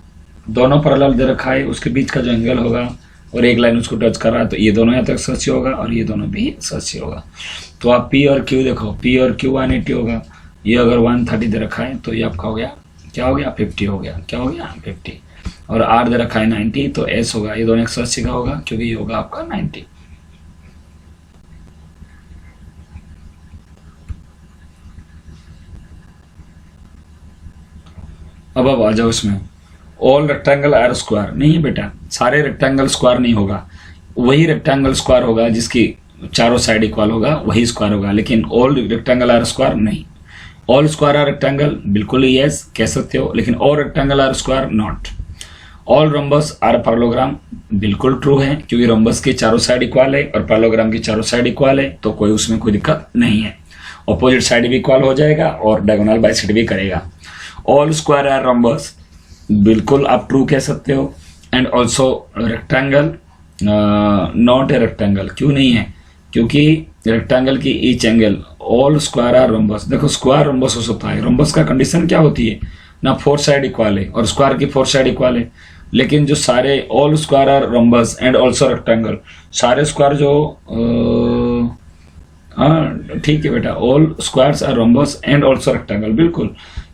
दोनों पैरेलल दे रखा है, उसके बीच का जो एंगल होगा और एक लाइन उसको टच कर रहा है तो ये दोनों यहाँ तक 180 होगा और ये दोनों भी 180 होगा। तो आप P और Q देखो, P और Q 180 होगा। ये अगर 130 दे रखा है तो ये आपका हो गया, क्या हो गया 50 हो गया। क्या हो गया 50। और R दे रखा है 90 तो S होगा, ये दोनों 180 का होगा क्योंकि ये होगा आपका 90। अब आ जाओ इसमें, ऑल रेक्टेंगल आर स्क्वायर। नहीं है बेटा, सारे रेक्टेंगल स्क्वायर नहीं होगा, वही रेक्टेंगल स्क्वायर होगा जिसकी चारों साइड इक्वल होगा वही स्क्वायर होगा, लेकिन ऑल रेक्टेंगल आर स्क्वायर नहीं। ऑल स्क्वायर आर रेक्टेंगल बिल्कुल ही यस कह सकते हो, लेकिन all rectangle are square not. All rhombus are parallelogram बिल्कुल ट्रू है क्योंकि रोम्बस की चारों साइड इक्वल है और पैरेललोग्राम की चारों साइड इक्वल है, तो कोई उसमें कोई दिक्कत नहीं है। ऑपोजिट साइड भी इक्वल हो जाएगा और डायगोनल बाइसेक्ट भी करेगा। ऑल स्क्वायर आर रोम्बस बिल्कुल आप ट्रू कह सकते हो। And also rectangle not a rectangle, क्यों नहीं है, क्योंकि रेक्टेंगल की each angle, all square are rhombus. देखो स्क्वायर रोम्बस हो सकता है, रोम्बस का कंडीशन क्या होती है ना, फोर साइड इक्वल है और स्क्वायर की फोर साइड इक्वल है। लेकिन जो सारे all square are rhombus and also rectangle, सारे स्क्वायर जो हाँ ठीक है बेटा, all squares are rhombus and also rectangle, बिल्कुल।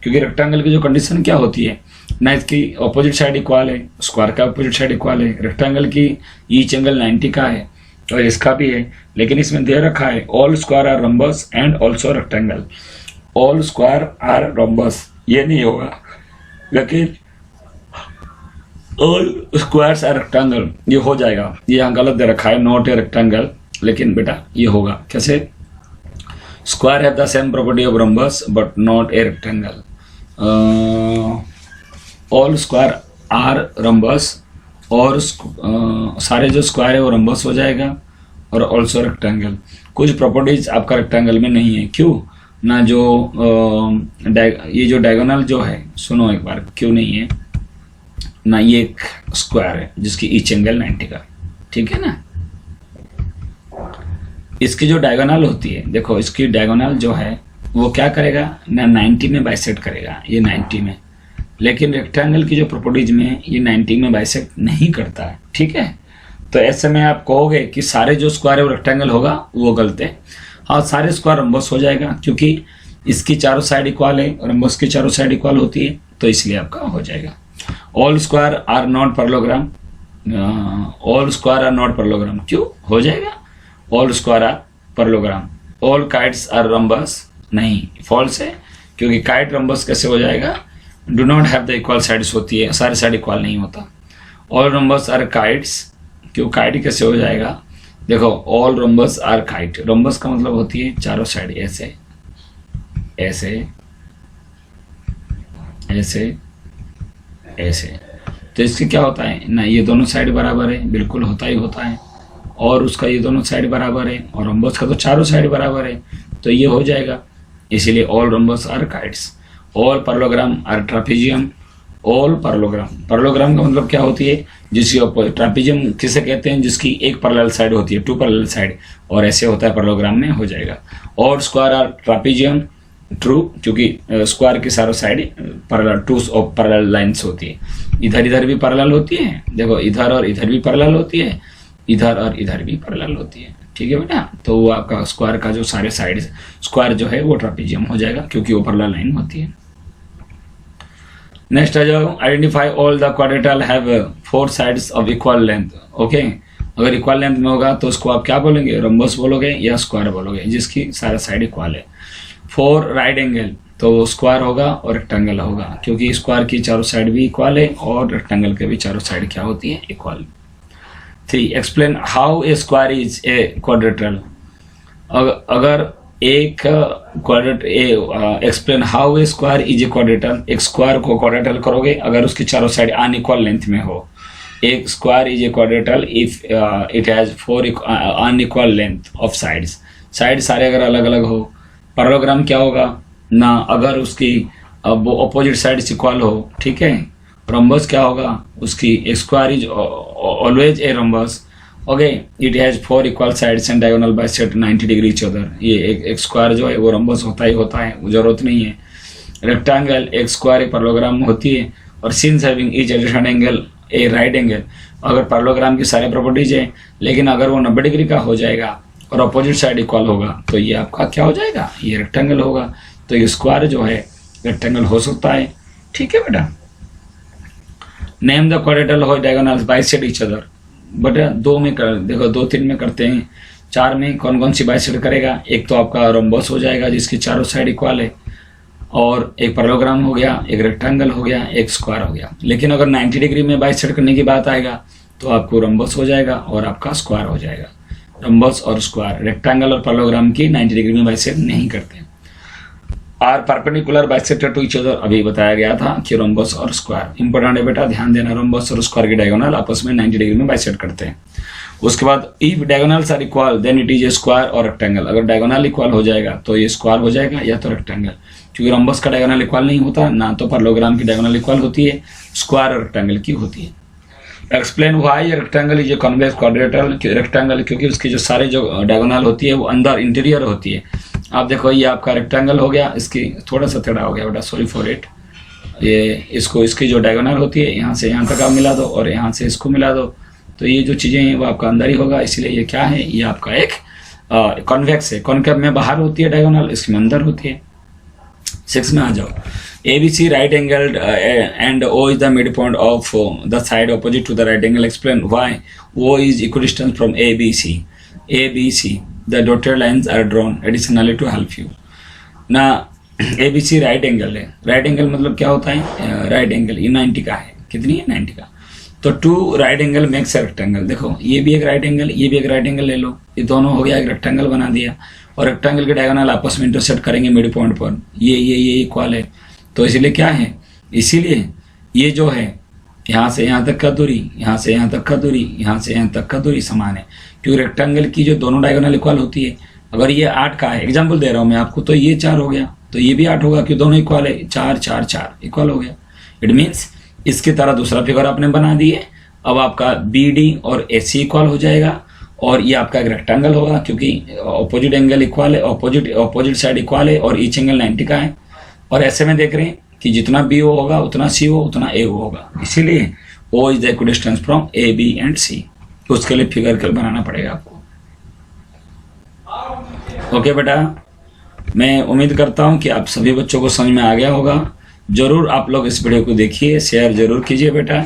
क्योंकि रेक्टेंगल की जो कंडीशन क्या होती है ना, इसकी ऑपोजिट साइड इक्वल है, स्क्वायर का ऑपोजिट साइड इक्वल है, रेक्टेंगल की ईच एंगल 90 का है और इसका भी है, लेकिन इसमें दे रखा है all square are rhombus and also rectangle. All square are rhombus ये नहीं होगा, लेकिन ऑल स्क्वायर्स आर रेक्टेंगल ये हो जाएगा। ये यहाँ गलत दे रखा है, नॉट ए रेक्टेंगल, लेकिन बेटा ये होगा कैसे, square have the same property of rhombus but not a rectangle. All square are rhombus, और सारे जो स्क्वायर है वो रंबस हो जाएगा, और ऑल्सो रेक्टेंगल। कुछ प्रॉपर्टीज आपका रेक्टेंगल में नहीं है, क्यों ना, जो ये जो डायगोनल जो है, सुनो एक बार, क्यों नहीं है ना, ये एक स्क्वायर है जिसकी ईच एंगल 90 का, ठीक है ना। इसकी जो डायगोनल होती है, देखो इसकी डायगोनल जो है वो क्या करेगा ना, 90 में बाइसेक्ट करेगा, ये 90 में, लेकिन रेक्टेंगल की जो प्रॉपर्टीज में ये 90 में बाइसेक्ट नहीं करता है, ठीक है। तो ऐसे में आप कहोगे कि सारे जो स्क्वायर है वो रेक्टेंगल होगा, वो गलत है। हाँ, सारे स्क्वायर रंबस हो जाएगा, क्योंकि इसकी चारों साइड इक्वल है, रंबस की चारों साइड इक्वल होती है, तो इसलिए आपका हो जाएगा। All square are not parallelogram, all square are not parallelogram, क्यों हो जाएगा, all square are parallelogram. All kites are rhombus, नहीं, फॉल्स है, क्योंकि काइट रंबस कैसे हो जाएगा, do not have the equal sides होती है, सारे साइड इक्वल नहीं होता। ऑल रंबस आर काइट्स, क्यों काइट कैसे हो जाएगा, देखो all rhombus are kite, rhombus का मतलब होती है चारों साइड, ऐसे ऐसे ऐसे ऐसे, तो इससे क्या होता है ना, ये दोनों साइड बराबर है, बिल्कुल होता ही होता है, और उसका ये दोनों साइड बराबर है, और रंबस का तो चारों साइड बराबर है, तो ये हो जाएगा, इसीलिए all rhombus are kites. All parallelogram are trapezium, all parallelogram, parallelogram का मतलब क्या होती है, जिसकी ट्रापेजियम किसे कहते हैं, जिसकी एक पैरेलल साइड होती है, टू पैरेलल साइड, और ऐसे होता है पैरेललोग्राम में, हो जाएगा। और स्क्वायर आर ट्रापेजियम, ट्रू, क्योंकि स्क्वायर की सारों side parallel, two of parallel lines होती है, इधर इधर भी पैरेलल होती है, देखो इधर और इधर भी पैरेलल होती है, इधर और इधर भी पैरेलल होती है, ठीक है बेटा। तो वो आपका स्क्वायर का जो सारे साइड स्क्वायर जो है वो ट्रापेजियम हो जाएगा, क्योंकि वो पैरेलल लाइन होती है। नेक्स्ट आ जाओ, identify all the quadrilateral have 4 sides of equal length, okay. अगर इक्वल लेंथ में होगा तो उसको आप क्या बोलेंगे, रंबस बोलोगे या स्क्वायर बोलोगे, जिसकी सारा साइड इक्वल है। 4 राइट एंगल, तो स्क्वायर होगा और रेक्टेंगल होगा, क्योंकि स्क्वायर की चारों साइड भी इक्वल है, और रेक्टेंगल के भी चारों साइड क्या होती है, equal. 3 explain how a square is a quadrilateral, अगर एक क्वाड्रेट explain how a square is a quadrilateral, एक स्क्वायर को क्वाड्रेटल करोगे अगर उसकी चारों साइड अनइक्वल लेंथ में हो। एक square is a quadrilateral if it has 4 unequal length of sides, side सारे अगर अलग अलग हो। पैरेललोग्राम क्या होगा ना, अगर उसकी अपोजिट साइड्स इक्वल हो, ठीक है। रंबस क्या होगा, उसकी square is always a rhombus, okay, it has 4 equal sides and diagonal bisect 90 degree each other. ये एक स्क्वायर जो है वो रंबस होता ही होता है, जरूरत नहीं है। रेक्टेंगल, एक स्क्वायर एक पैरेललोग्राम होती है, और since having each adjacent angle A right angle, अगर पैरेललोग्राम की सारे प्रॉपर्टीज है, लेकिन अगर वो 90 डिग्री का हो जाएगा और अपोजिट साइड इक्वल होगा, तो ये आपका क्या हो जाएगा, ये रेक्टेंगल होगा। तो ये स्क्वायर जो है रेक्टेंगल हो सकता है, ठीक है बेटा। नेम द क्वाड्रेटल हो diagonals bisect each other, but 2 में कर देखो, 2 3 में करते हैं, 4 में कौन कौन सी बाइसेक्ट करेगा, एक तो आपका रोम्बस हो जाएगा जिसकी चारों साइड इक्वल है, और एक पैरेललोग्राम हो गया, एक रेक्टेंगल हो गया, एक स्क्वायर हो गया। लेकिन अगर 90 डिग्री में बाइसेक्ट करने की बात आएगा तो आपको रोम्बस हो जाएगा और आपका स्क्वायर हो जाएगा। रोम्बस और स्क्वायर, रेक्टेंगल और पैरेललोग्राम की 90 डिग्री में बाइसेक्ट नहीं करते। Are perpendicular bisector to each other, अभी बताया गया था कि रोम्बस और स्क्वायर इंपॉर्टेंट है बेटा, ध्यान देना। रोम्बस और स्क्वायर की डायगोनल आपस में 90 डिग्री में बाइसेक्ट करते हैं। उसके बाद if diagonals are equal then it is a square और रेक्टेंगल, अगर डायगोनल इक्वल हो जाएगा तो ये स्क्वायर हो जाएगा या तो रेक्टेंगल, क्योंकि रोम्बस का डायगोनल इक्वल नहीं होता ना, तो पैरेललोग्राम की डायगोनल इक्वल होती है, स्क्वायर और रेक्टेंगल की होती है। Explain why rectangle is a convex quadrilateral, rectangle क्योंकि उसकी जो सारे जो डायगोनल होती है वो अंदर इंटीरियर होती है। आप देखो ये आपका रेक्टेंगल हो गया, इसकी थोड़ा सा टेढ़ा हो गया बेटा, सॉरी फॉर इट। ये इसको इसकी जो डायगोनल होती है यहाँ से यहाँ तक आप मिला दो और यहाँ से इसको मिला दो, तो ये जो चीज़ें हैं वो आपका अंदर ही होगा, इसलिए ये क्या है, ये आपका एक कॉन्वेक्स है। कॉन्केव में बाहर होती है डायगोनल, इसमें अंदर होती है। 6 में आ जाओ, ABC right angled and O is the midpoint of the side opposite to the right angle. Explain why O is equidistant from ABC. ABC, the dotted lines are drawn additionally to help you. ना ABC right angle है, right angle मतलब क्या होता है, right angle ये 90 का है, कितनी है 90 का, तो 2 right angle makes a rectangle. देखो ये भी एक राइट एंगल, ये भी एक राइट एंगल ले लो, ये दोनों हो गया, एक रेक्टेंगल बना दिया, और रेक्टेंगल के डायगोनल आपस में इंटरसेक्ट करेंगे मिड पॉइंट पर, ये इक्वल है, तो इसीलिए क्या है, इसीलिए ये जो है यहाँ से यहाँ तक का दूरी, यहाँ से यहाँ तक का दूरी, यहाँ से यहाँ तक का दूरी समान है, क्योंकि रेक्टेंगल की जो दोनों डायगोनल इक्वल होती है। अगर ये 8 का है, एग्जाम्पल दे रहा हूँ मैं आपको, तो ये 4 हो गया, तो ये भी 8 होगा, क्योंकि दोनों इक्वल है, 4 4 4 इक्वल हो गया। इट मीन्स इसकी तरह दूसरा फिगर आपने बना दिए। अब आपका बी डी और ए सी इक्वल हो जाएगा, और ये आपका एक रेक्टेंगल होगा, क्योंकि ऑपोजिट एंगल इक्वल है, ऑपोजिट साइड इक्वल है, और ईच एंगल 90 का है। और ऐसे में देख रहे हैं कि जितना बी ओ होगा उतना सी ओ उतना ए ओ होगा, इसीलिए O is the equidistance from A B and C. उसके लिए फिगर बनाना पड़ेगा आपको। ओके बेटा, मैं उम्मीद करता हूं कि आप सभी बच्चों को समझ में आ गया होगा। जरूर आप लोग इस वीडियो को देखिए, शेयर जरूर कीजिए बेटा,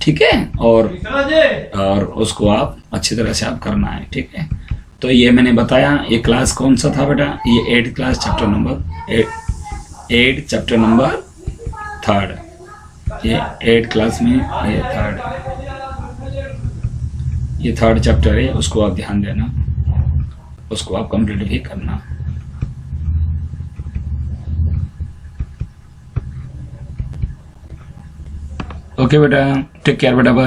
ठीक है, और उसको आप अच्छी तरह से आप करना है, ठीक है। तो ये मैंने बताया, ये क्लास कौन सा था बेटा, ये 8th class chapter number 8 chapter number 3rd, ये 8th क्लास में ये 3rd चैप्टर है, उसको आप ध्यान देना, उसको आप कंप्लीट भी करना। ओके बेटा, टेक केयर बेटा, बाय।